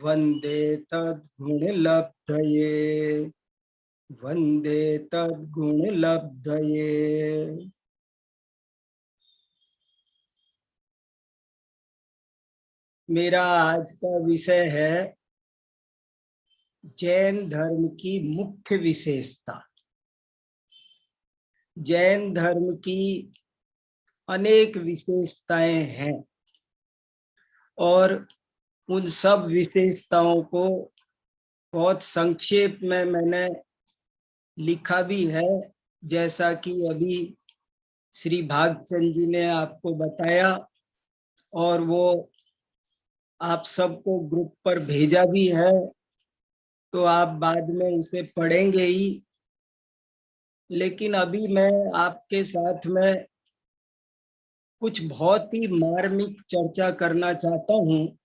वंदे तद्गुणलब्धये वंदे तद्गुणलब्धये। मेरा आज का विषय है जैन धर्म की मुख्य विशेषता। जैन धर्म की अनेक विशेषताएं हैं और उन सब विशेषताओं को बहुत संक्षेप में मैंने लिखा भी है, जैसा कि अभी श्री भागचंद जी ने आपको बताया और वो आप सबको ग्रुप पर भेजा भी है, तो आप बाद में उसे पढ़ेंगे ही। लेकिन अभी मैं आपके साथ में कुछ बहुत ही मार्मिक चर्चा करना चाहता हूँ।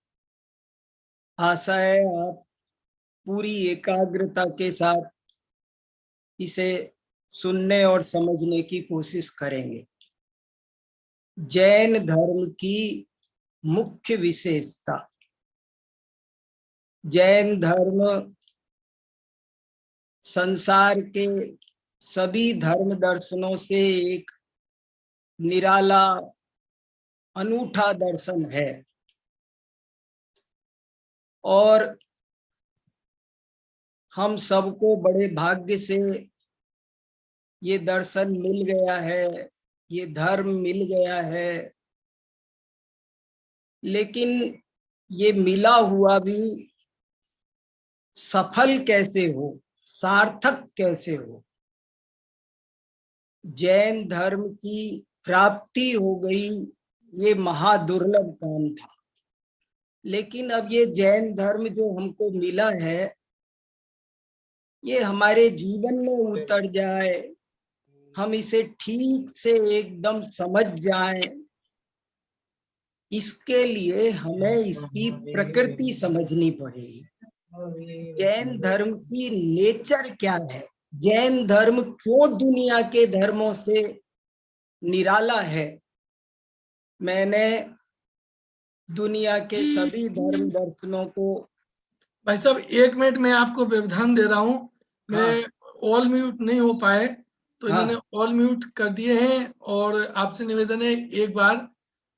आशा है आप पूरी एकाग्रता के साथ इसे सुनने और समझने की कोशिश करेंगे। जैन धर्म की मुख्य विशेषता। जैन धर्म संसार के सभी धर्म दर्शनों से एक निराला अनूठा दर्शन है और हम सबको बड़े भाग्य से ये दर्शन मिल गया है, ये धर्म मिल गया है। लेकिन ये मिला हुआ भी सफल कैसे हो, सार्थक कैसे हो। जैन धर्म की प्राप्ति हो गई, ये महादुर्लभ काम था। लेकिन अब ये जैन धर्म जो हमको मिला है, ये हमारे जीवन में उतर जाए, हम इसे ठीक से एकदम समझ जाएं, इसके लिए हमें इसकी प्रकृति समझनी पड़ेगी। जैन धर्म की नेचर क्या है, जैन धर्म क्यों दुनिया के धर्मों से निराला है। मैंने दुनिया के सभी धर्म दर्शनों को भाई साहब 1 मिनट में आपको व्यवधान दे रहा हूँ। मैं ऑल म्यूट नहीं हो पाए तो इन्होंने ऑल म्यूट कर दिए हैं और आपसे निवेदन है एक बार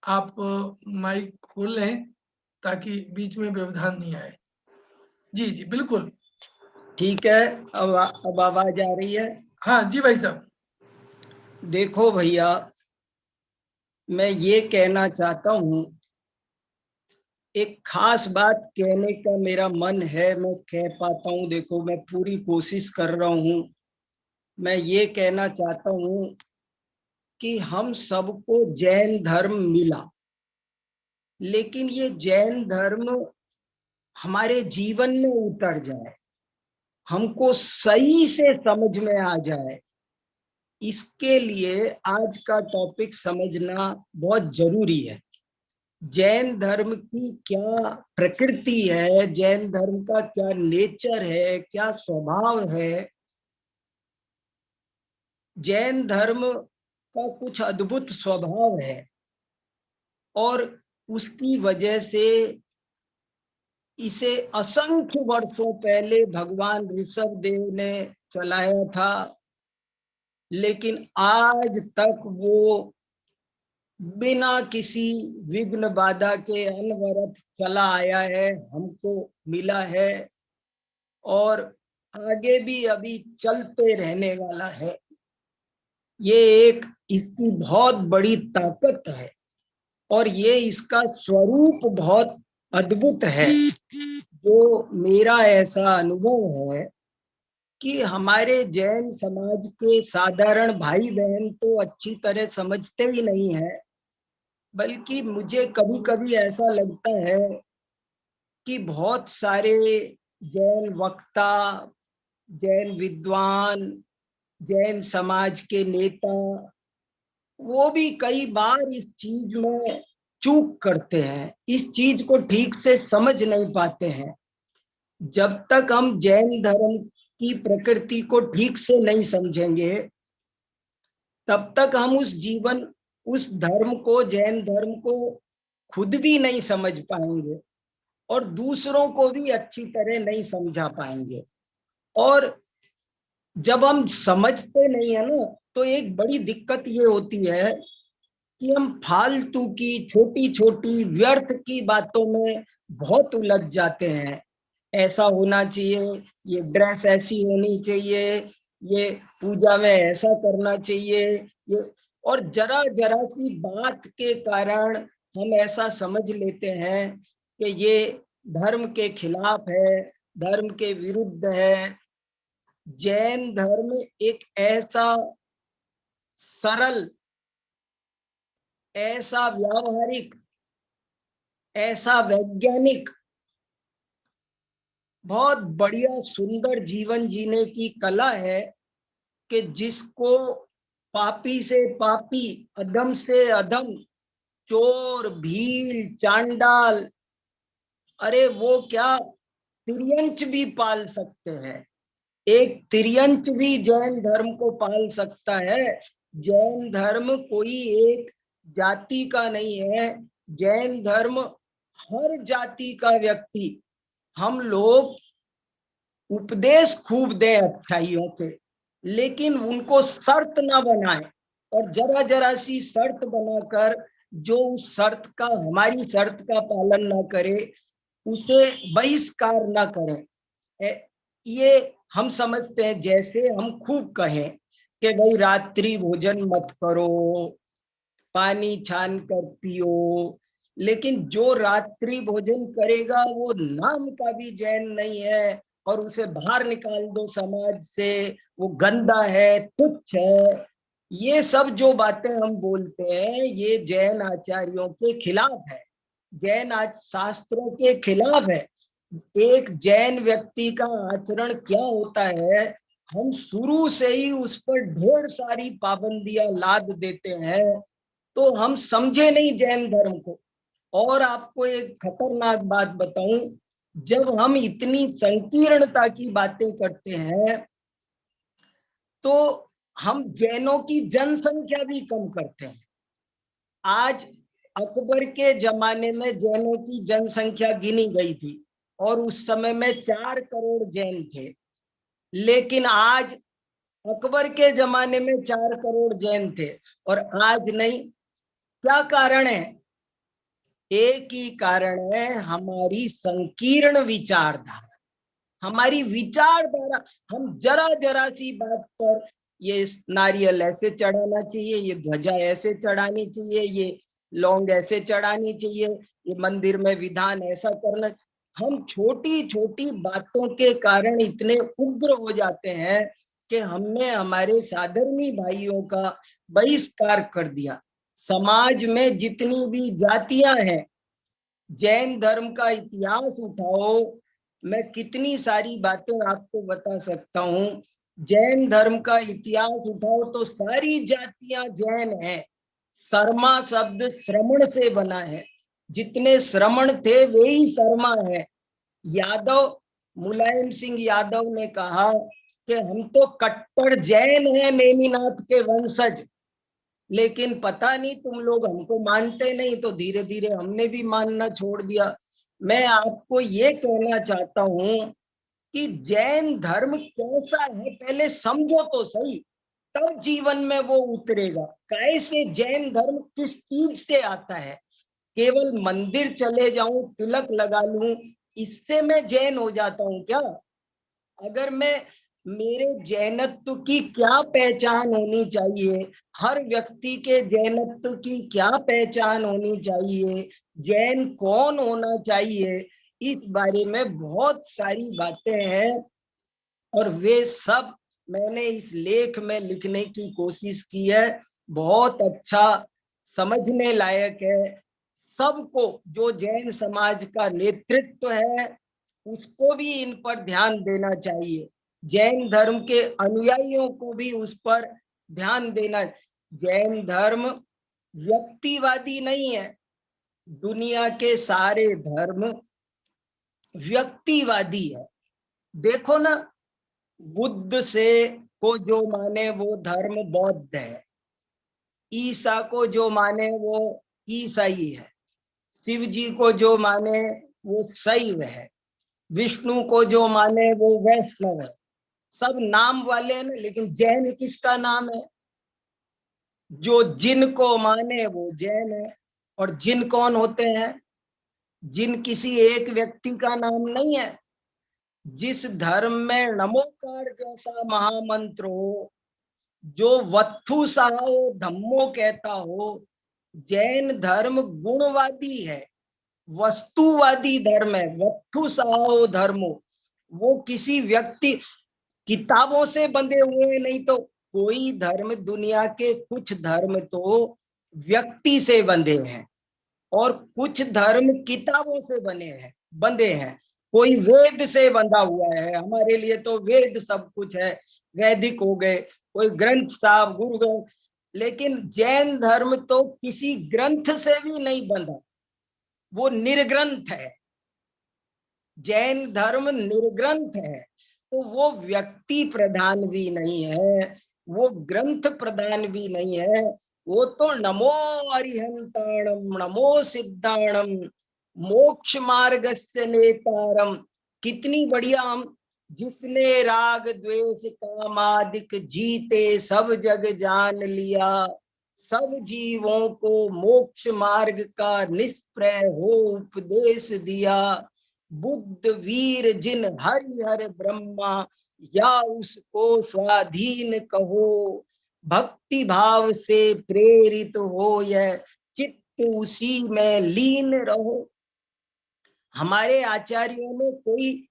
आप माइक खोल लें ताकि बीच में व्यवधान नहीं आए। जी जी बिल्कुल ठीक है। अब आवाज आ रही है? हाँ जी भाई साहब। देखो भैया, मैं ये कहना चाहता हूँ, एक खास बात कहने का मेरा मन है, मैं कह पाता हूँ। देखो, मैं पूरी कोशिश कर रहा हूँ। मैं ये कहना चाहता हूँ कि हम सबको जैन धर्म मिला, लेकिन ये जैन धर्म हमारे जीवन में उतर जाए, हमको सही से समझ में आ जाए, इसके लिए आज का टॉपिक समझना बहुत जरूरी है। जैन धर्म की क्या प्रकृति है, जैन धर्म का क्या नेचर है, क्या स्वभाव है। जैन धर्म का कुछ अद्भुत स्वभाव है और उसकी वजह से इसे असंख्य वर्षों पहले भगवान ऋषभ देव ने चलाया था, लेकिन आज तक वो बिना किसी विघ्न बाधा के अनवरत चला आया है, हमको मिला है और आगे भी अभी चलते रहने वाला है। ये एक इसकी बहुत बड़ी ताकत है और ये इसका स्वरूप बहुत अद्भुत है। जो मेरा ऐसा अनुभव है कि हमारे जैन समाज के साधारण भाई बहन तो अच्छी तरह समझते ही नहीं है, बल्कि मुझे कभी कभी ऐसा लगता है कि बहुत सारे जैन वक्ता, जैन विद्वान, जैन समाज के नेता, वो भी कई बार इस चीज में चूक करते हैं, इस चीज को ठीक से समझ नहीं पाते हैं। जब तक हम जैन धर्म की प्रकृति को ठीक से नहीं समझेंगे, तब तक हम उस धर्म को, जैन धर्म को खुद भी नहीं समझ पाएंगे और दूसरों को भी अच्छी तरह नहीं समझा पाएंगे। और जब हम समझते नहीं है ना, तो एक बड़ी दिक्कत ये होती है कि हम फालतू की छोटी छोटी व्यर्थ की बातों में बहुत उलझ जाते हैं। ऐसा होना चाहिए, ये ड्रेस ऐसी होनी चाहिए, ये पूजा में ऐसा करना चाहिए, ये, और जरा जरा सी बात के कारण हम ऐसा समझ लेते हैं कि ये धर्म के खिलाफ है, धर्म के विरुद्ध है। जैन धर्म एक ऐसा सरल, ऐसा व्यावहारिक, ऐसा वैज्ञानिक, बहुत बढ़िया सुंदर जीवन जीने की कला है कि जिसको पापी से पापी, अधम से अधम, चोर, भील, चांडाल, अरे वो क्या, तिर्यंच भी पाल सकते हैं। एक तिर्यंच भी जैन धर्म को पाल सकता है। जैन धर्म कोई एक जाति का नहीं है। जैन धर्म हर जाति का व्यक्ति, हम लोग उपदेश खूब दें अच्छाइयों के, लेकिन उनको शर्त ना बनाए, और जरा जरा सी शर्त बनाकर जो उस शर्त का, हमारी शर्त का पालन ना करे, उसे बहिष्कार ना करें। ये हम समझते हैं, जैसे हम खूब कहें कि भाई रात्रि भोजन मत करो, पानी छान कर पियो, लेकिन जो रात्रि भोजन करेगा वो नाम का भी जैन नहीं है, और उसे बाहर निकाल दो समाज से, वो गंदा है, तुच्छ है। ये सब जो बातें हम बोलते हैं, ये जैन आचार्यों के खिलाफ है, जैन शास्त्रों के खिलाफ है। एक जैन व्यक्ति का आचरण क्या होता है, हम शुरू से ही उस पर ढेर सारी पाबंदियां लाद देते हैं, तो हम समझे नहीं जैन धर्म को। और आपको एक खतरनाक बात बताऊं, जब हम इतनी संकीर्णता की बातें करते हैं, तो हम जैनों की जनसंख्या भी कम करते हैं। आज अकबर के जमाने में जैनों की जनसंख्या गिनी गई थी, और उस समय में 4 करोड़ जैन थे। लेकिन आज, अकबर के जमाने में 4 करोड़ जैन थे और आज नहीं। क्या कारण है? एक ही कारण है, हमारी संकीर्ण विचारधारा, हमारी विचारधारा। हम जरा जरा सी बात पर, ये नारियल ऐसे चढ़ाना चाहिए, ये ध्वजा ऐसे चढ़ानी चाहिए, ये लौंग ऐसे चढ़ानी चाहिए, ये मंदिर में विधान ऐसा करना, हम छोटी छोटी बातों के कारण इतने उग्र हो जाते हैं कि हमने हमारे साधर्मी भाइयों का बहिष्कार कर दिया। समाज में जितनी भी जातियां हैं, जैन धर्म का इतिहास उठाओ, मैं कितनी सारी बातें आपको बता सकता हूँ। जैन धर्म का इतिहास उठाओ तो सारी जातियां जैन हैं। शर्मा शब्द श्रमण से बना है, जितने श्रमण थे वे ही शर्मा है। यादव, मुलायम सिंह यादव ने कहा कि हम तो कट्टर जैन हैं, नेमिनाथ के वंशज, लेकिन पता नहीं तुम लोग हमको मानते नहीं, तो धीरे धीरे हमने भी मानना छोड़ दिया। मैं आपको ये कहना चाहता हूं कि जैन धर्म कैसा है पहले समझो तो सही, तब जीवन में वो उतरेगा। कैसे जैन धर्म किस चीज से आता है? केवल मंदिर चले जाऊं, तिलक लगा लूं, इससे मैं जैन हो जाता हूं क्या? अगर मैं, मेरे जैनत्व की क्या पहचान होनी चाहिए, हर व्यक्ति के जैनत्व की क्या पहचान होनी चाहिए, जैन कौन होना चाहिए, इस बारे में बहुत सारी बातें हैं, और वे सब मैंने इस लेख में लिखने की कोशिश की है। बहुत अच्छा, समझने लायक है। सबको, जो जैन समाज का नेतृत्व है, उसको भी इन पर ध्यान देना चाहिए। जैन धर्म के अनुयायियों को भी उस पर ध्यान देना। जैन धर्म व्यक्तिवादी नहीं है। दुनिया के सारे धर्म व्यक्तिवादी है। देखो ना, बुद्ध से को जो माने वो धर्म बौद्ध है, ईसा को जो माने वो ईसाई है, शिव जी को जो माने वो शैव है, विष्णु को जो माने वो वैष्णव है। सब नाम वाले हैं ना, लेकिन जैन किसका नाम है? जो जिन को माने वो जैन है। और जिन कौन होते हैं? जिन किसी एक व्यक्ति का नाम नहीं है। जिस धर्म में नमोकार जैसा महामंत्र हो, जो वत्थु सहाओ धम्मो कहता हो, जैन धर्म गुणवादी है, वस्तुवादी धर्म है, वत्थु सहाओ धर्मो। वो किसी व्यक्ति, किताबों से बंधे हुए नहीं तो कोई धर्म, दुनिया के कुछ धर्म तो व्यक्ति से बंधे हैं और कुछ धर्म किताबों से बंधे हैं। कोई वेद से बंधा हुआ है, हमारे लिए तो वेद सब कुछ है, वैदिक हो गए, कोई ग्रंथ साहब, गुरु ग्रंथ। लेकिन जैन धर्म तो किसी ग्रंथ से भी नहीं बंधा, वो निर्ग्रंथ है। जैन धर्म निर्ग्रंथ है, तो वो व्यक्ति प्रधान भी नहीं है, वो ग्रंथ प्रधान भी नहीं है। वो तो नमो अरिहंताणम, नमो सिद्धाणम, मोक्ष मार्गस्य नेतारम। कितनी बढ़िया! हम जिसने राग द्वेष कामादिक जीते सब जग जान लिया, सब जीवों को मोक्ष मार्ग का निष्प्रय हो उपदेश दिया। बुद्ध वीर जिन हरि हर ब्रह्मा, या उसको स्वाधीन कहो। भक्ति भाव से प्रेरित हो यह चित्त उसी में लीन रहो। हमारे आचार्यों ने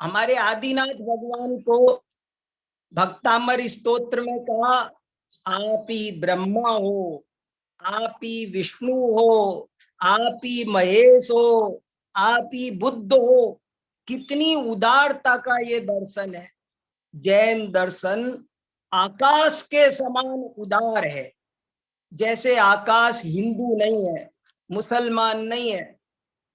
हमारे आदिनाथ भगवान को भक्तामर स्तोत्र में कहा, आप ही ब्रह्मा हो, आप ही विष्णु हो, आप ही महेश हो, आप ही बुद्ध हो। कितनी उदारता का ये दर्शन है। जैन दर्शन आकाश के समान उदार है। जैसे आकाश हिंदू नहीं है, मुसलमान नहीं है,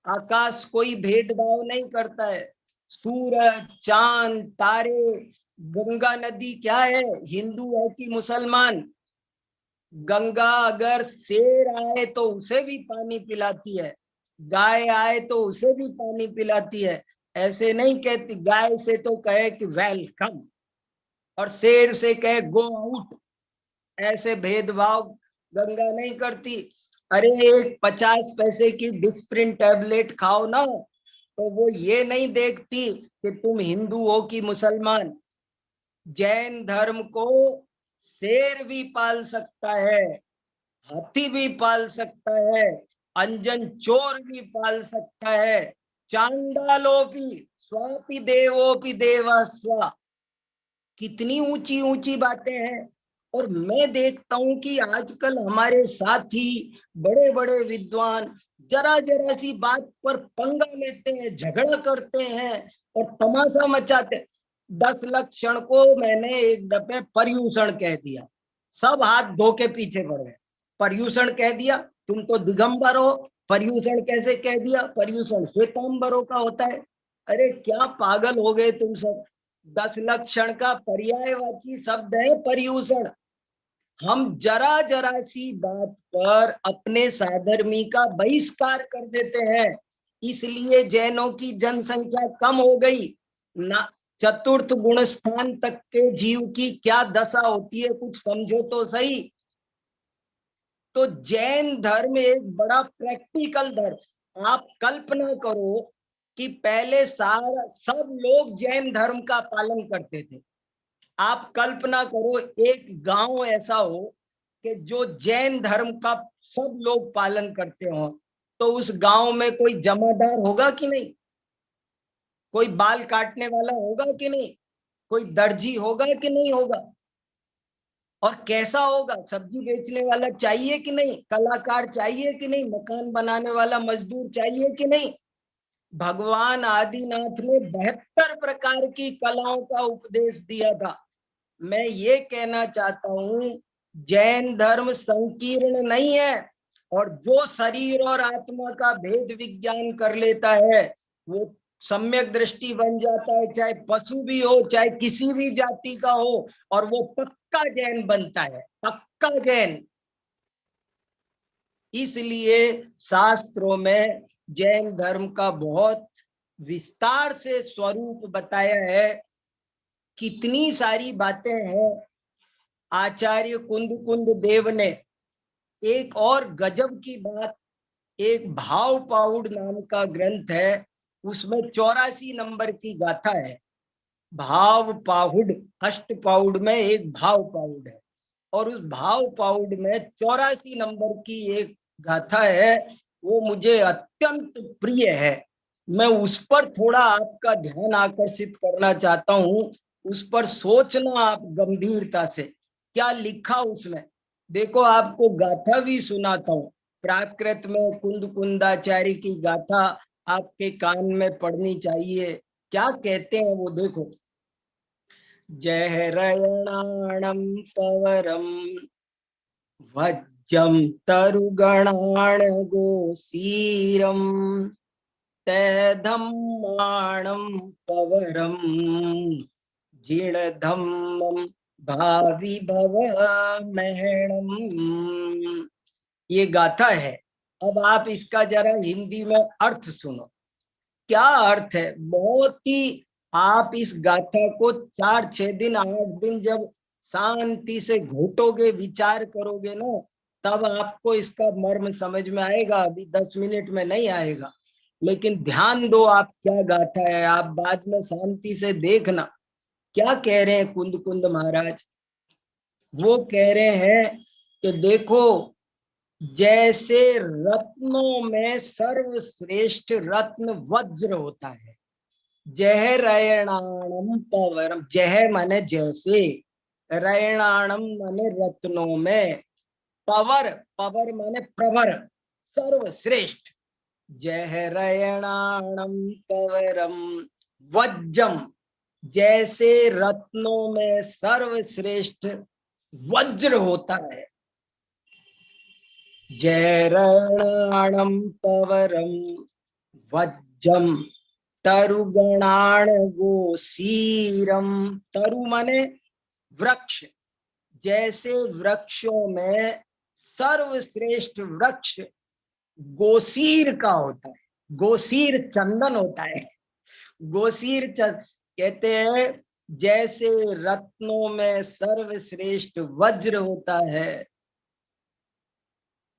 आकाश कोई भेदभाव नहीं करता है। सूरज, चांद, तारे, गंगा नदी क्या है, हिंदू है कि मुसलमान? गंगा अगर शेर आए तो उसे भी पानी पिलाती है, गाय आए तो उसे भी पानी पिलाती है। ऐसे नहीं कहती, गाय से तो कहे कि वेलकम, और शेर से कहे गो आउट। ऐसे भेदभाव गंगा नहीं करती। अरे एक 50 पैसे की डिस्प्रिन टैबलेट खाओ ना, तो वो ये नहीं देखती कि तुम हिंदू हो कि मुसलमान। जैन धर्म को शेर भी पाल सकता है, हाथी भी पाल सकता है, अंजन चोर भी पाल सकता है, चांडालोपि स्वापि देवोपि देवा स्वा। कितनी ऊंची ऊंची बातें हैं। और मैं देखता हूं कि आजकल हमारे साथी, बड़े बड़े विद्वान, जरा जरा सी बात पर पंगा लेते हैं, झगड़ा करते हैं और तमाशा मचाते हैं। 10 लक्षण को मैंने एक दफे पर्यूषण कह दिया, सब हाथ धो के पीछे पड़ गए। पर्यूषण कह दिया, तुम तो दिगंबर हो, पर्यूषण कैसे कह दिया? पर्यूषण श्वेतांबरों का होता है। अरे क्या पागल हो गए तुम सब! 10 लक्षण का पर्यायवाची शब्द है पर्यूषण। हम जरा जरा सी बात पर अपने साधर्मी का बहिष्कार कर देते हैं, इसलिए जैनों की जनसंख्या कम हो गई ना। चतुर्थ गुण स्थान तक के जीव की क्या दशा होती है, कुछ समझो तो सही। तो जैन धर्म एक बड़ा प्रैक्टिकल धर्म। आप कल्पना करो कि पहले सारा सब लोग जैन धर्म का पालन करते थे। आप कल्पना करो एक गांव ऐसा हो कि जो जैन धर्म का सब लोग पालन करते हो, तो उस गांव में कोई जमादार होगा कि नहीं? कोई बाल काटने वाला होगा कि नहीं? कोई दर्जी होगा कि नहीं होगा? और कैसा होगा? सब्जी बेचने वाला चाहिए कि नहीं? कलाकार चाहिए कि नहीं? मकान बनाने वाला मजदूर चाहिए कि नहीं? भगवान आदिनाथ ने 72 प्रकार की कलाओं का उपदेश दिया था। मैं ये कहना चाहता हूं, जैन धर्म संकीर्ण नहीं है। और जो शरीर और आत्मा का भेद विज्ञान कर लेता है, वो सम्यक दृष्टि बन जाता है, चाहे पशु भी हो, चाहे किसी भी जाति का हो, और वो पक्का जैन बनता है, पक्का जैन। इसलिए शास्त्रों में जैन धर्म का बहुत विस्तार से स्वरूप बताया है। कितनी सारी बातें हैं। आचार्य कुंद देव ने एक और गजब की बात, एक भाव पाउड नाम का ग्रंथ है, उसमें 84 नंबर की गाथा है। भाव पाहुड, अष्ट पाउड में एक भाव पाउड है, और उस भाव पाउड में 84 नंबर की एक गाथा है। वो मुझे अत्यंत प्रिय है। मैं उस पर थोड़ा आपका ध्यान आकर्षित करना चाहता हूँ। उस पर सोचना आप गंभीरता से। क्या लिखा उसमें, देखो आपको गाथा भी सुनाता हूँ। प्राकृत में कुंदाचार्य की गाथा आपके कान में पड़नी चाहिए। क्या कहते हैं वो, देखो। जहरयणाणं पवरं वज्जं तरुगणाण गोसीरं तैधम्माणं पवरं जीर्णधम्मं भावि भव महणम्। ये गाथा है। अब आप इसका जरा हिंदी में अर्थ सुनो। क्या अर्थ है, बहुत ही। आप इस गाथा को 4-6 दिन 8 दिन जब शांति से घोटोगे, विचार करोगे ना, तब आपको इसका मर्म समझ में आएगा। अभी 10 मिनट में नहीं आएगा, लेकिन ध्यान दो आप क्या गाथा है। आप बाद में शांति से देखना क्या कह रहे हैं कुंद महाराज। वो कह रहे हैं कि देखो, जैसे रत्नों में सर्वश्रेष्ठ रत्न वज्र होता है। जह रयणाणम पवरम, जह माने जैसे, रयणाणम माने रत्नों में, पवर, पवर माने प्रवर, सर्वश्रेष्ठ। जह रयणाणम पवरम वज्रम, जैसे रत्नों में सर्वश्रेष्ठ वज्र होता है। जय रयणाणम पवरम वज्रम तरुगणाण गोसीरम। तरु माने वृक्ष, जैसे वृक्षों में सर्वश्रेष्ठ वृक्ष गोसीर का होता है। गोसीर चंदन होता है। गोसीर कहते हैं जैसे रत्नों में सर्वश्रेष्ठ वज्र होता है,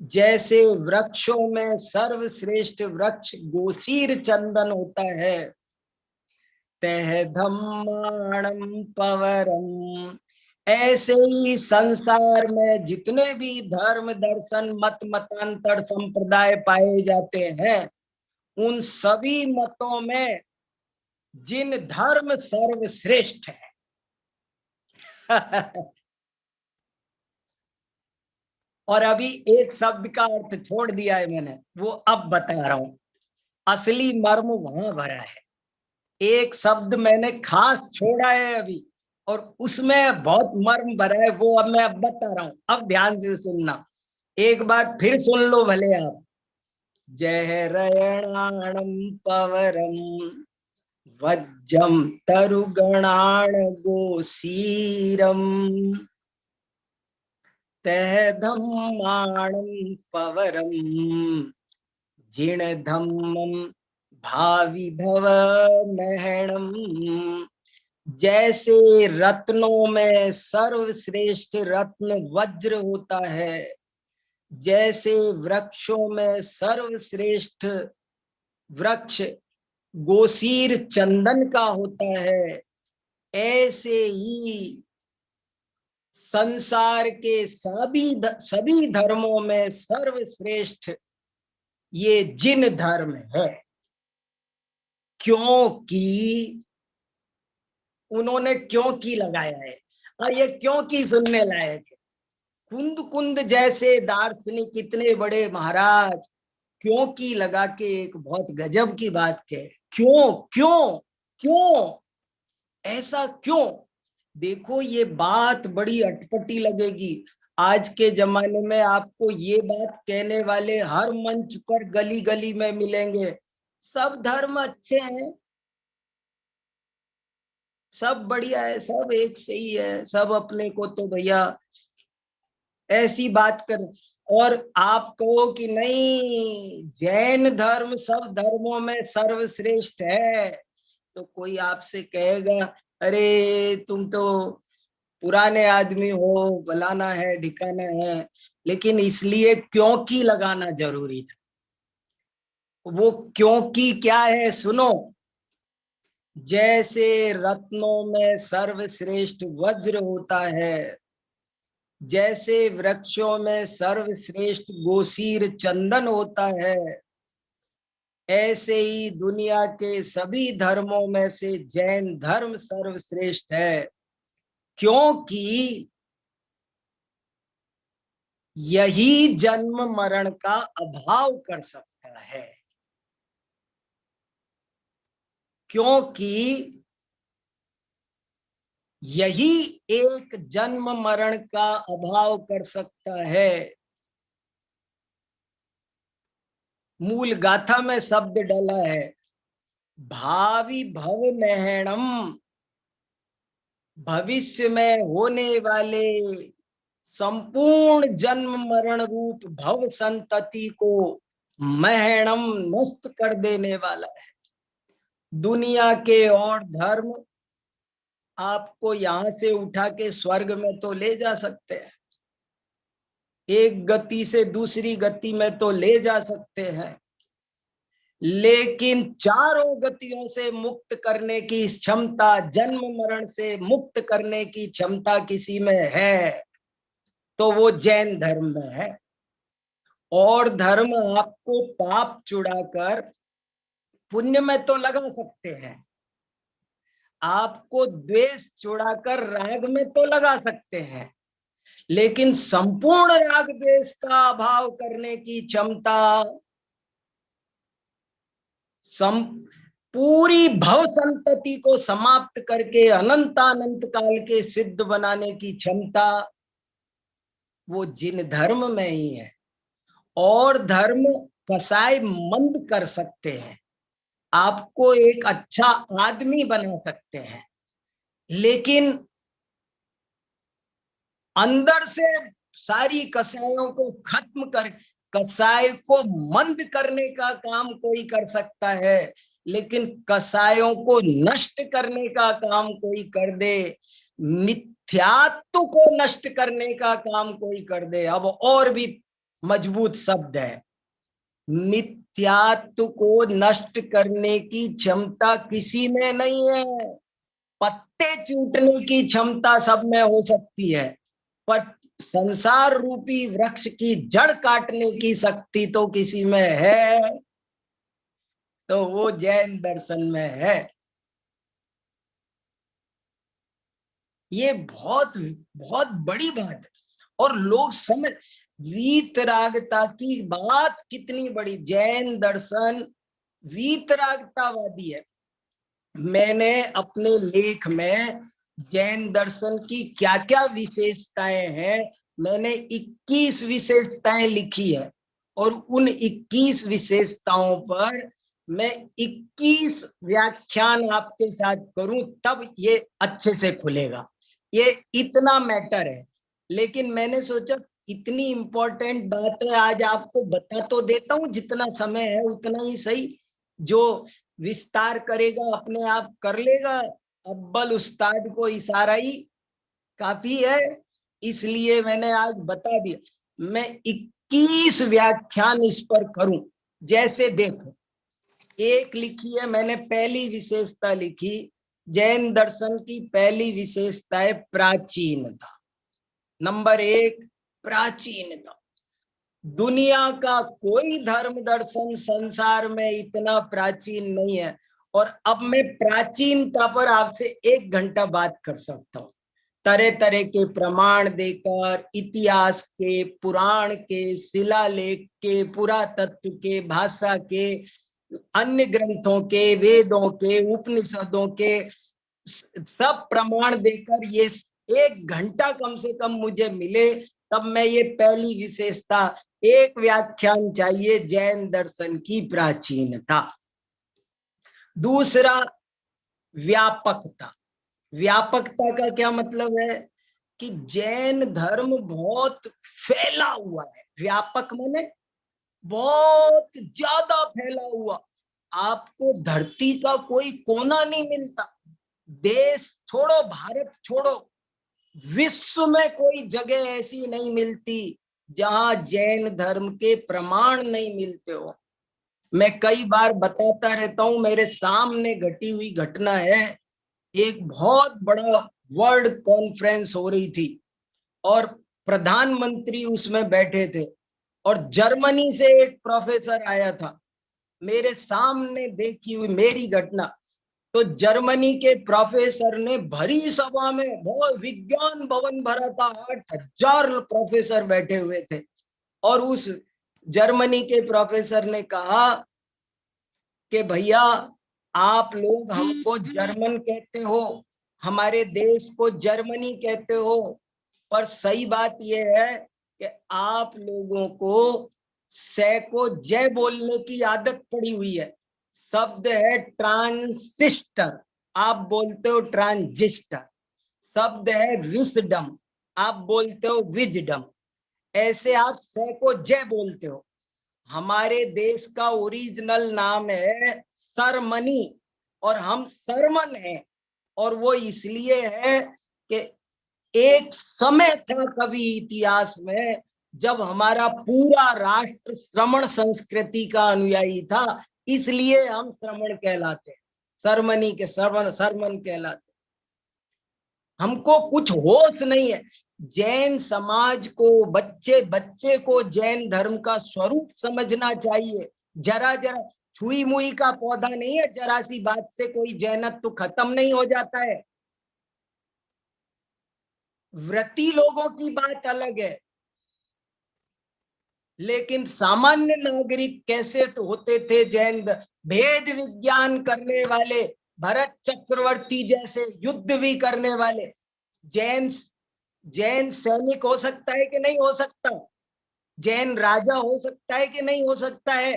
जैसे वृक्षों में सर्वश्रेष्ठ वृक्ष गोसीर चंदन होता है। तह धम्माणम पवरम, ऐसे ही संसार में जितने भी धर्म दर्शन मत मतांतर संप्रदाय पाए जाते हैं, उन सभी मतों में जिन धर्म सर्वश्रेष्ठ है और अभी एक शब्द का अर्थ छोड़ दिया है मैंने, वो अब बता रहा हूं। असली मर्म वहां भरा है। एक शब्द मैंने खास छोड़ा है अभी, और उसमें बहुत मर्म भरा है। वो अब मैं अब बता रहा हूं, अब ध्यान से सुनना। एक बार फिर सुन लो भले आप। जय रयणाणम पवरम वज्रम तरुगणाण गोसीरम तह धम्माणम पवरम जिण धम्मम भावि भव महणम। जैसे रत्नों में सर्वश्रेष्ठ रत्न वज्र होता है, जैसे वृक्षों में सर्वश्रेष्ठ वृक्ष गोसीर चंदन का होता है, ऐसे ही संसार के सभी धर्मों में सर्वश्रेष्ठ ये जिन धर्म है। क्योंकि उन्होंने क्योंकि लगाया है, और ये क्योंकि सुनने लायक है। कुंद जैसे दार्शनिक इतने बड़े महाराज क्योंकि लगा के एक बहुत गजब की बात कह। क्यों क्यों क्यों, ऐसा क्यों? देखो, ये बात बड़ी अटपटी लगेगी। आज के जमाने में आपको ये बात कहने वाले हर मंच पर गली गली में मिलेंगे। सब धर्म अच्छे हैं, सब बढ़िया है, सब एक सही है, सब अपने को तो भैया ऐसी बात कर। और आप कहो कि नहीं जैन धर्म सब धर्मों में सर्वश्रेष्ठ है, तो कोई आपसे कहेगा अरे तुम तो पुराने आदमी हो, फलाना है ढिकाना है। लेकिन इसलिए क्योंकि लगाना जरूरी था। वो क्योंकि क्या है सुनो। जैसे रत्नों में सर्वश्रेष्ठ वज्र होता है, जैसे वृक्षों में सर्वश्रेष्ठ गोसीर चंदन होता है, ऐसे ही दुनिया के सभी धर्मों में से जैन धर्म सर्वश्रेष्ठ है, क्योंकि यही जन्म मरण का अभाव कर सकता है। क्योंकि यही एक जन्म मरण का अभाव कर सकता है। मूल गाथा में शब्द डला है भावी भव महणम, भविष्य में होने वाले संपूर्ण जन्म मरण रूप भव संतति को महणम नष्ट कर देने वाला है। दुनिया के और धर्म आपको यहां से उठा के स्वर्ग में तो ले जा सकते हैं, एक गति से दूसरी गति में तो ले जा सकते हैं, लेकिन चारों गतियों से मुक्त करने की क्षमता, जन्म मरण से मुक्त करने की क्षमता किसी में है तो वो जैन धर्म में है। और धर्म आपको पाप चुड़ाकर पुण्य में तो लगा सकते हैं, आपको द्वेष चुड़ाकर राग में तो लगा सकते हैं, लेकिन संपूर्ण राग द्वेष का अभाव करने की क्षमता, पूरी भव संतति को समाप्त करके अनंतानंत काल के सिद्ध बनाने की क्षमता वो जिन धर्म में ही है। और धर्म कसाय मंद कर सकते हैं, आपको एक अच्छा आदमी बना सकते हैं, लेकिन अंदर से सारी कसायों को खत्म कर, कसाय को मंद करने का काम कोई कर सकता है, लेकिन कसायों को नष्ट करने का काम कोई कर दे, मिथ्यात्व को नष्ट करने का काम कोई कर दे। अब और भी मजबूत शब्द है, मिथ्यात्व को नष्ट करने की क्षमता किसी में नहीं है। पत्ते चूटने की क्षमता सब में हो सकती है, पर संसार रूपी वृक्ष की जड़ काटने की शक्ति तो किसी में है, तो वो जैन दर्शन में है। ये बहुत बहुत बड़ी बात है। और लोग समझ, वीतरागता की बात कितनी बड़ी, जैन दर्शन वीतरागतावादी है। मैंने अपने लेख में जैन दर्शन की क्या क्या विशेषताएं हैं, मैंने 21 विशेषताएं लिखी है, और उन 21 विशेषताओं पर मैं 21 व्याख्यान आपके साथ करूं तब ये अच्छे से खुलेगा। ये इतना मैटर है, लेकिन मैंने सोचा इतनी इंपॉर्टेंट बात है, आज आपको बता तो देता हूं, जितना समय है उतना ही सही। जो विस्तार करेगा अपने आप कर लेगा, अव्वल उस्ताद को इशारा ही काफी है, इसलिए मैंने आज बता दिया। मैं 21 व्याख्यान इस पर करूं। जैसे देखो, एक लिखी है मैंने, पहली विशेषता लिखी, जैन दर्शन की पहली विशेषता है प्राचीनता। नंबर 1 प्राचीनता। दुनिया का कोई धर्म दर्शन संसार में इतना प्राचीन नहीं है। और अब मैं प्राचीनता पर आपसे 1 घंटा बात कर सकता हूँ, तरह तरह के प्रमाण देकर, इतिहास के, पुराण के, शिलालेख के, पुरातत्व के, भाषा के, अन्य ग्रंथों के, वेदों के, उपनिषदों के सब प्रमाण देकर ये 1 घंटा कम से कम मुझे मिले, तब मैं ये पहली विशेषता, 1 व्याख्यान चाहिए जैन दर्शन की प्राचीनता। दूसरा व्यापकता। व्यापकता का क्या मतलब है? कि जैन धर्म बहुत फैला हुआ है, व्यापक माने बहुत ज्यादा फैला हुआ। आपको धरती का कोई कोना नहीं मिलता, देश छोड़ो, भारत छोड़ो, विश्व में कोई जगह ऐसी नहीं मिलती जहां जैन धर्म के प्रमाण नहीं मिलते हो। मैं कई बार बताता रहता हूं, मेरे सामने घटी हुई घटना है। एक बहुत बड़ा वर्ल्ड कॉन्फ्रेंस हो रही थी और प्रधानमंत्री उसमें बैठे थे और जर्मनी से एक प्रोफेसर आया था। मेरे सामने देखी हुई मेरी घटना, तो जर्मनी के प्रोफेसर ने भरी सभा में, बहुत विज्ञान भवन भरा था, 8,000 प्रोफेसर बैठे हुए थे, और उस जर्मनी के प्रोफेसर ने कहा कि भैया आप लोग हमको जर्मन कहते हो, हमारे देश को जर्मनी कहते हो, पर सही बात यह है कि आप लोगों को सैको जय बोलने की आदत पड़ी हुई है। शब्द है ट्रांसिस्टर, आप बोलते हो ट्रांजिस्टर। शब्द है विस्डम, आप बोलते हो विजडम। ऐसे आप सैको जय बोलते हो। हमारे देश का ओरिजिनल नाम है सरमनी और हम सरमन हैं, और वो इसलिए है कि एक समय था कभी इतिहास में जब हमारा पूरा राष्ट्र श्रमण संस्कृति का अनुयायी था, इसलिए हम श्रमण कहलाते, सरमनी के सरमन कहलाते। हमको कुछ होश नहीं है। जैन समाज को, बच्चे बच्चे को जैन धर्म का स्वरूप समझना चाहिए। जरा जरा छुई मुई का पौधा नहीं है, जरा सी बात से कोई जैनत्व तो खत्म नहीं हो जाता है। व्रती लोगों की बात अलग है, लेकिन सामान्य नागरिक कैसे तो होते थे जैन, भेद विज्ञान करने वाले, भरत चक्रवर्ती जैसे युद्ध भी करने वाले। जैन जैन सैनिक हो सकता है कि नहीं हो सकता? जैन राजा हो सकता है कि नहीं हो सकता है?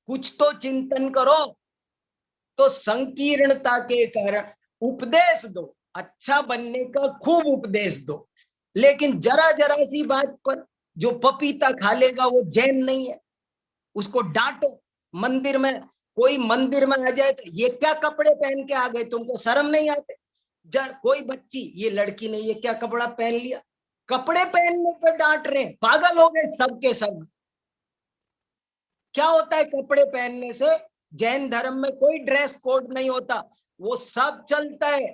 कुछ तो चिंतन करो। तो संकीर्णता के कारण उपदेश दो, अच्छा बनने का खूब उपदेश दो, लेकिन जरा जरा सी बात पर जो पपीता खा लेगा वो जैन नहीं है, उसको डांटो। मंदिर में, कोई मंदिर में आ जाए तो ये क्या कपड़े पहन के आ गए, तुमको शर्म नहीं आते? जर कोई बच्ची, ये लड़की ने ये क्या कपड़ा पहन लिया, कपड़े पहनने पर डांट रहे, पागल हो गए सब के सब। क्या होता है कपड़े पहनने से? जैन धर्म में कोई ड्रेस कोड नहीं होता, वो सब चलता है।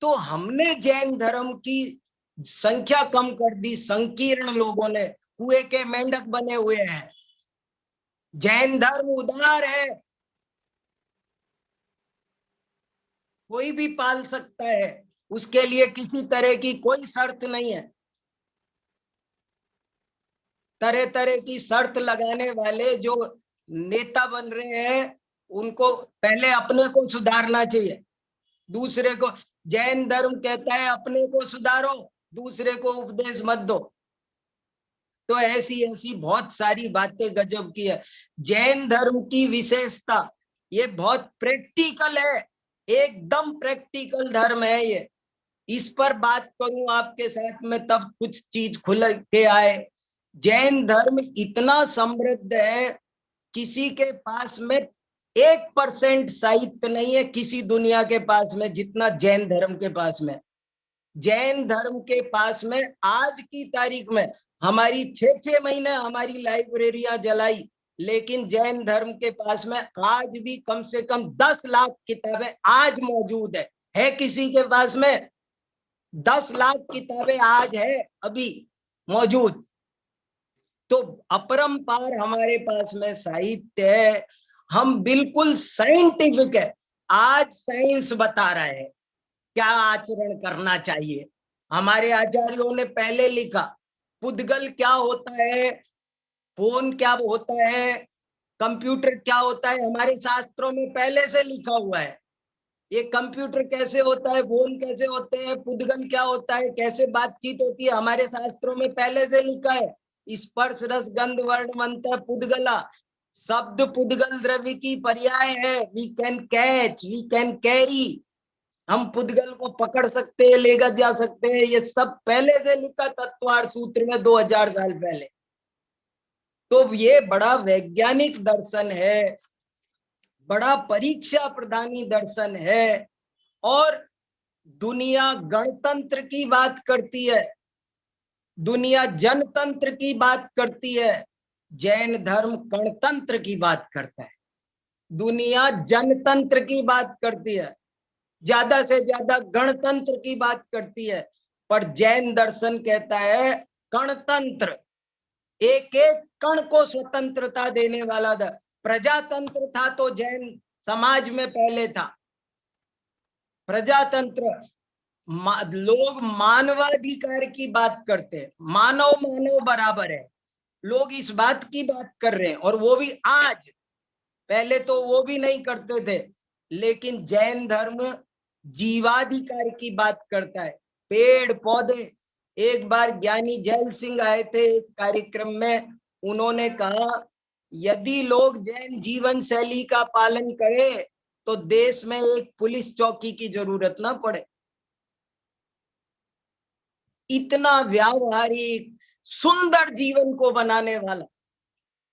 तो हमने जैन धर्म की संख्या कम कर दी, संकीर्ण लोगों ने, कुएं के मेंढक बने हुए हैं। जैन धर्म उदार है, कोई भी पाल सकता है, उसके लिए किसी तरह की कोई शर्त नहीं है। तरह तरह की शर्त लगाने वाले जो नेता बन रहे हैं, उनको पहले अपने को सुधारना चाहिए, दूसरे को। जैन धर्म कहता है अपने को सुधारो, दूसरे को उपदेश मत दो। तो ऐसी ऐसी बहुत सारी बातें गजब की है। जैन धर्म की विशेषता, ये बहुत प्रैक्टिकल है, एकदम प्रैक्टिकल धर्म है ये। इस पर बात करूं आपके साथ में तब कुछ चीज खुल के आए। जैन धर्म इतना समृद्ध है, किसी के पास में 1% साहित्य नहीं है किसी दुनिया के पास में जितना जैन धर्म के पास में। जैन धर्म के पास में आज की तारीख में हमारी 6-6 महीने हमारी लाइब्रेरियां जलाई, लेकिन जैन धर्म के पास में आज भी कम से कम 10 लाख किताबें आज मौजूद है किसी के पास में? 10 लाख किताबें आज है अभी मौजूद। तो अपरंपार हमारे पास में साहित्य है, हम बिल्कुल साइंटिफिक है। आज साइंस बता रहा है क्या आचरण करना चाहिए। हमारे आचार्यों ने पहले लिखा, पुद्गल क्या होता है, फोन क्या होता है, कंप्यूटर क्या होता है, हमारे शास्त्रों में पहले से लिखा हुआ है। ये कंप्यूटर कैसे होता है, फोन कैसे होते हैं, पुद्गल क्या होता है, कैसे बातचीत होती है, हमारे शास्त्रों में पहले से लिखा है। स्पर्श रस गंध वर्ण मंत्र पुद्गला, शब्द पुद्गल द्रव्य की पर्याय है। We can catch, we can carry, हम पुद्गल को पकड़ सकते हैं, लेकर जा सकते हैं। ये सब पहले से लिखा तत्वार्थ सूत्र में 2000 साल पहले। तो ये बड़ा वैज्ञानिक दर्शन है, बड़ा परीक्षा प्रधानी दर्शन है। और दुनिया गणतंत्र की बात करती है, दुनिया जनतंत्र की बात करती है, जैन धर्म गणतंत्र की बात करता है। दुनिया जनतंत्र की बात करती है, ज्यादा से ज्यादा गणतंत्र की बात करती है, पर जैन दर्शन कहता है गणतंत्र, एक एक कण को स्वतंत्रता देने वाला प्रजातंत्र था तो जैन समाज में पहले था। प्रजातंत्र, लोग मानवाधिकार की बात करते हैं, मानव मानव बराबर है, लोग इस बात की बात कर रहे हैं, और वो भी आज, पहले तो वो भी नहीं करते थे। लेकिन जैन धर्म जीवाधिकार की बात करता है, पेड़ पौधे। एक बार ज्ञानी जैल सिंह आए थे एक कार्यक्रम में, उन्होंने कहा यदि लोग जैन जीवन शैली का पालन करें तो देश में एक पुलिस चौकी की जरूरत ना पड़े। इतना व्यावहारिक सुंदर जीवन को बनाने वाला,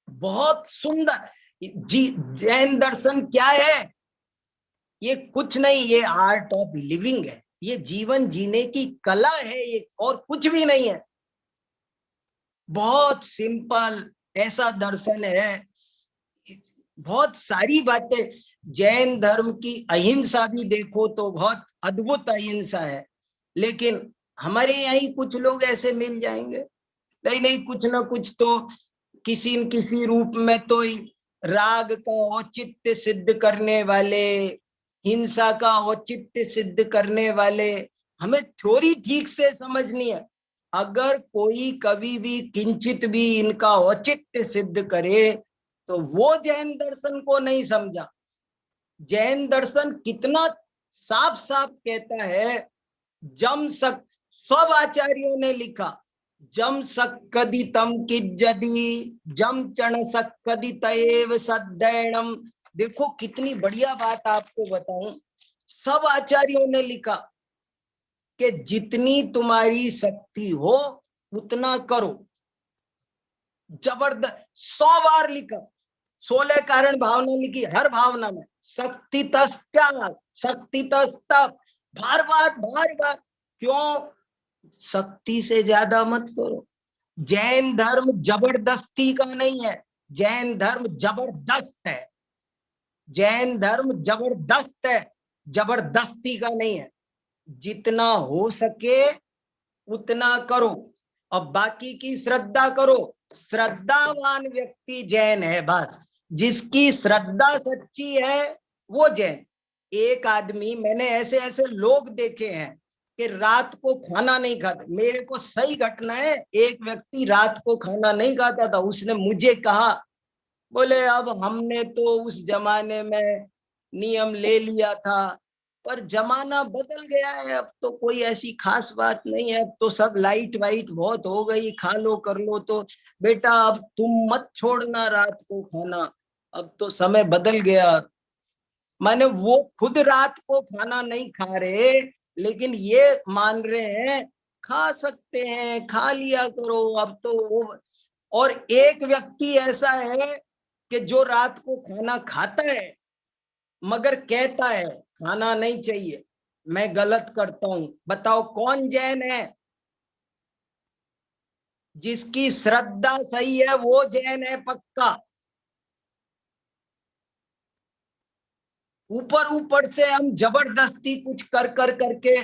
बहुत सुंदर जैन दर्शन क्या है? ये कुछ नहीं, ये आर्ट ऑफ लिविंग है, ये जीवन जीने की कला है, ये और कुछ भी नहीं है। बहुत सिंपल ऐसा दर्शन है। बहुत सारी बातें जैन धर्म की, अहिंसा भी देखो तो बहुत अद्भुत अहिंसा है। लेकिन हमारे यहाँ ही कुछ लोग ऐसे मिल जाएंगे, नहीं नहीं, कुछ ना कुछ तो किसी न किसी रूप में तो राग का औचित्य सिद्ध करने वाले, हिंसा का औचित्य सिद्ध करने वाले। हमें थ्योरी ठीक से समझनी है। अगर कोई कभी भी किंचित भी इनका औचित्य सिद्ध करे तो वो जैन दर्शन को नहीं समझा। जैन दर्शन कितना साफ साफ कहता है, जम सक, सब आचार्यों ने लिखा, जम सक्कदितम किज्जदि जम चण सक्कदितएव सद्दैणम। देखो कितनी बढ़िया बात आपको बताऊं, सब आचार्यों ने लिखा कि जितनी तुम्हारी शक्ति हो उतना करो। जबरदस्त, 100 बार लिखा, 16 कारण भावना लिखी, हर भावना में शक्ति तस्त्याग, शक्ति तस्तप, बार बार। क्यों? शक्ति से ज्यादा मत करो। जैन धर्म जबरदस्ती का नहीं है, जैन धर्म जबरदस्त है। जैन धर्म जबरदस्त है, जबरदस्ती का नहीं है। जितना हो सके उतना करो, और बाकी की श्रद्धा करो। श्रद्धावान व्यक्ति जैन है, बस जिसकी श्रद्धा सच्ची है वो जैन। एक आदमी, मैंने ऐसे ऐसे लोग देखे हैं कि रात को खाना नहीं खाता। मेरे को सही घटना है, एक व्यक्ति रात को खाना नहीं खाता था, उसने मुझे कहा, बोले अब हमने तो उस जमाने में नियम ले लिया था, पर जमाना बदल गया है, अब तो कोई ऐसी खास बात नहीं है, अब तो सब लाइट वाइट बहुत हो गई, खा लो कर लो। तो बेटा अब तुम मत छोड़ना रात को खाना, अब तो समय बदल गया। माने वो खुद रात को खाना नहीं खा रहे, लेकिन ये मान रहे हैं खा सकते हैं, खा लिया करो अब तो वो। और एक व्यक्ति ऐसा है कि जो रात को खाना खाता है मगर कहता है खाना नहीं चाहिए, मैं गलत करता हूं। बताओ कौन जैन है? जिसकी श्रद्धा सही है वो जैन है पक्का। ऊपर ऊपर से हम जबरदस्ती कुछ कर कर करके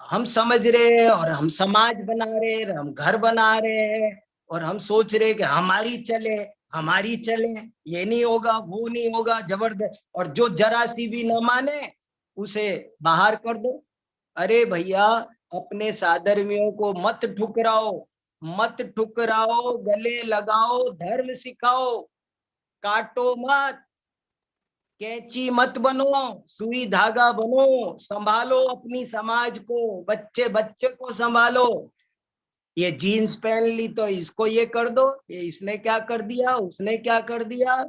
हम समझ रहे हैं, और हम समाज बना रहे हैं, हम घर बना रहे हैं, और हम सोच रहे कि हमारी चले, हमारी चले, ये नहीं होगा वो नहीं होगा, जबरदस्त। और जो जरा सी भी न माने उसे बाहर कर दो। अरे भैया, अपने साधर्मियों को मत ठुकराओ, मत ठुकराओ, गले लगाओ, धर्म सिखाओ, काटो मत, कैंची मत बनो, सुई धागा बनो, संभालो अपनी समाज को, बच्चे बच्चे को संभालो। ये जीन्स पहन ली तो इसको ये कर दो, ये इसने क्या कर दिया, उसने क्या कर दिया,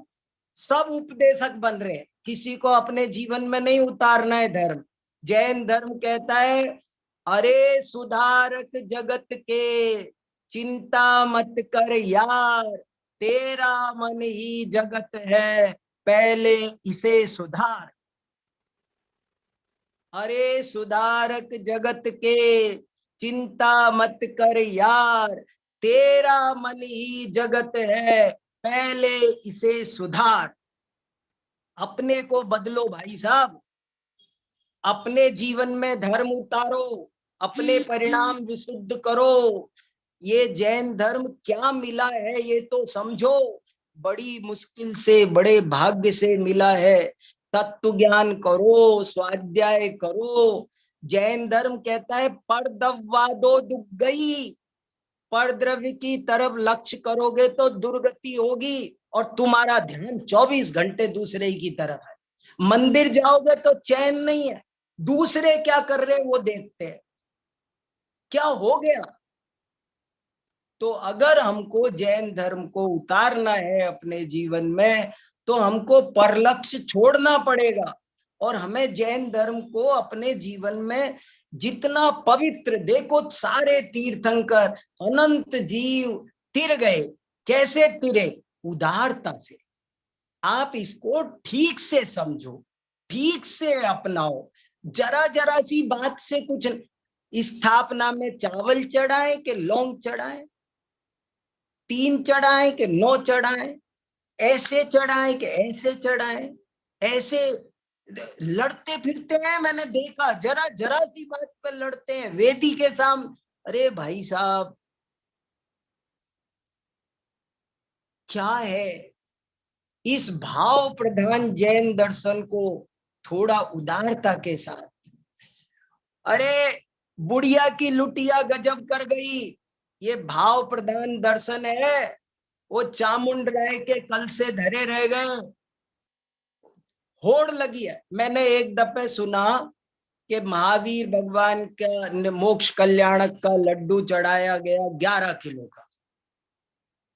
सब उपदेशक बन रहे हैं, किसी को अपने जीवन में नहीं उतारना है धर्म। जैन धर्म कहता है अरे सुधारक जगत के, चिंता मत कर यार, तेरा मन ही जगत है, पहले इसे सुधार। अरे सुधारक जगत के, चिंता मत कर यार, तेरा मन ही जगत है, पहले इसे सुधार। अपने को बदलो भाई साहब, अपने जीवन में धर्म उतारो, अपने परिणाम विशुद्ध करो। ये जैन धर्म क्या मिला है ये तो समझो, बड़ी मुश्किल से, बड़े भाग्य से मिला है। तत्व ज्ञान करो, स्वाध्याय करो। जैन धर्म कहता है परद्रव्यवादो दुर्गई, परद्रव्य की तरफ लक्ष्य करोगे तो दुर्गति होगी, और तुम्हारा ध्यान 24 घंटे दूसरे की तरफ है। मंदिर जाओगे तो चैन नहीं है, दूसरे क्या कर रहे वो देखते हैं, क्या हो गया। तो अगर हमको जैन धर्म को उतारना है अपने जीवन में, तो हमको परलक्ष्य छोड़ना पड़ेगा, और हमें जैन धर्म को अपने जीवन में जितना पवित्र, देखो सारे तीर्थंकर अनंत जीव तिर गए, कैसे तिरे, उदारता से। आप इसको ठीक से समझो, ठीक से अपनाओ, जरा जरा सी बात से कुछ। स्थापना में चावल चढ़ाए कि लौंग चढ़ाए, 3 चढ़ाए कि 9 चढ़ाए, ऐसे चढ़ाए कि ऐसे चढ़ाए, ऐसे लड़ते फिरते हैं। मैंने देखा जरा जरा सी बात पर लड़ते हैं वेदी के सामने। अरे भाई साहब क्या है, इस भाव प्रधान जैन दर्शन को थोड़ा उदारता के साथ। अरे बुढ़िया की लुटिया गजब कर गई, ये भाव प्रधान दर्शन है। वो चामुंड राय के कल से धरे रह गए, होड़ लगी है। मैंने एक दफे सुना कि महावीर भगवान का मोक्ष कल्याणक का लड्डू चढ़ाया गया 11 किलो का।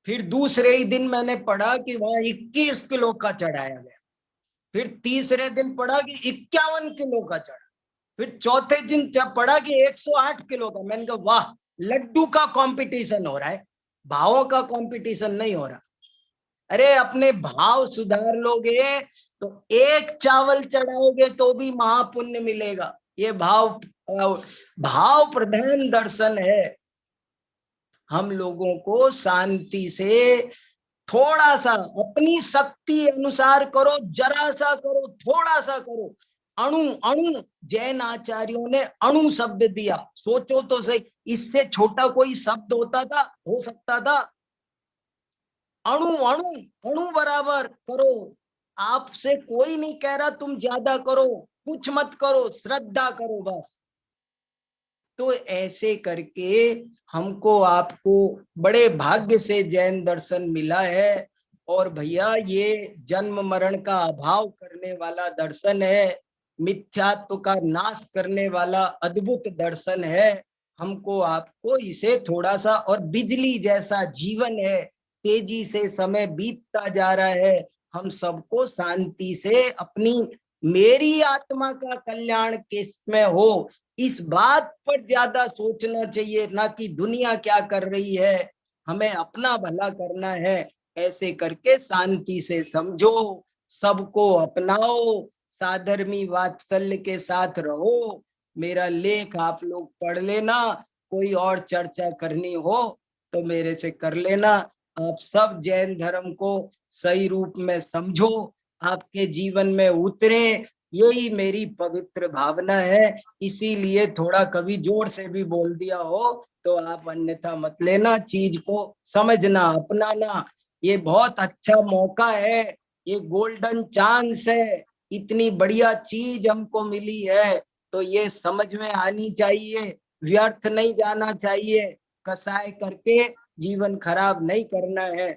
फिर दूसरे ही दिन मैंने पढ़ा कि वहां 21 किलो का चढ़ाया गया। फिर तीसरे दिन पढ़ा कि 51 किलो का चढ़ा। फिर चौथे दिन जब पढ़ा कि 108 किलो का। मैंने कहा वाह, लड्डू का कंपटीशन हो रहा है, भावों का कंपटीशन नहीं हो रहा। अरे अपने भाव सुधार लोगे तो एक चावल चढ़ाओगे तो भी महापुण्य मिलेगा। ये भाव प्रधान दर्शन है। हम लोगों को शांति से थोड़ा सा अपनी शक्ति अनुसार करो, जरा सा करो, थोड़ा सा करो। अणु अणु, जैन आचार्यों ने अणु शब्द दिया, सोचो तो सही, इससे छोटा कोई शब्द होता था, हो सकता था? अणु अणु अणु बराबर करो। आपसे कोई नहीं कह रहा तुम ज्यादा करो, कुछ मत करो, श्रद्धा करो बस। तो ऐसे करके हमको आपको बड़े भाग्य से जैन दर्शन मिला है। और भैया ये जन्म मरण का अभाव करने वाला दर्शन है, मिथ्यात्व का नाश करने वाला अद्भुत दर्शन है। हमको आपको इसे थोड़ा सा, और बिजली जैसा जीवन है, तेजी से समय बीतता जा रहा है, हम सबको शांति से अपनी, मेरी आत्मा का कल्याण किसमें हो, इस बात पर ज्यादा सोचना चाहिए, ना कि दुनिया क्या कर रही है। हमें अपना भला करना है। ऐसे करके शांति से समझो, सबको अपनाओ, साधर्मी वात्सल्य के साथ रहो। मेरा लेख आप लोग पढ़ लेना, कोई और चर्चा करनी हो तो मेरे से कर लेना। आप सब जैन धर्म को सही रूप में समझो, आपके जीवन में उतरे, यही मेरी पवित्र भावना है। इसीलिए थोड़ा कभी जोर से भी बोल दिया हो तो आप अन्यथा मत लेना, चीज को समझना, अपनाना। ये बहुत अच्छा मौका है, ये गोल्डन चांस है, इतनी बढ़िया चीज हमको मिली है, तो ये समझ में आनी चाहिए, व्यर्थ नहीं जाना चाहिए। कसाय करके जीवन खराब नहीं करना है।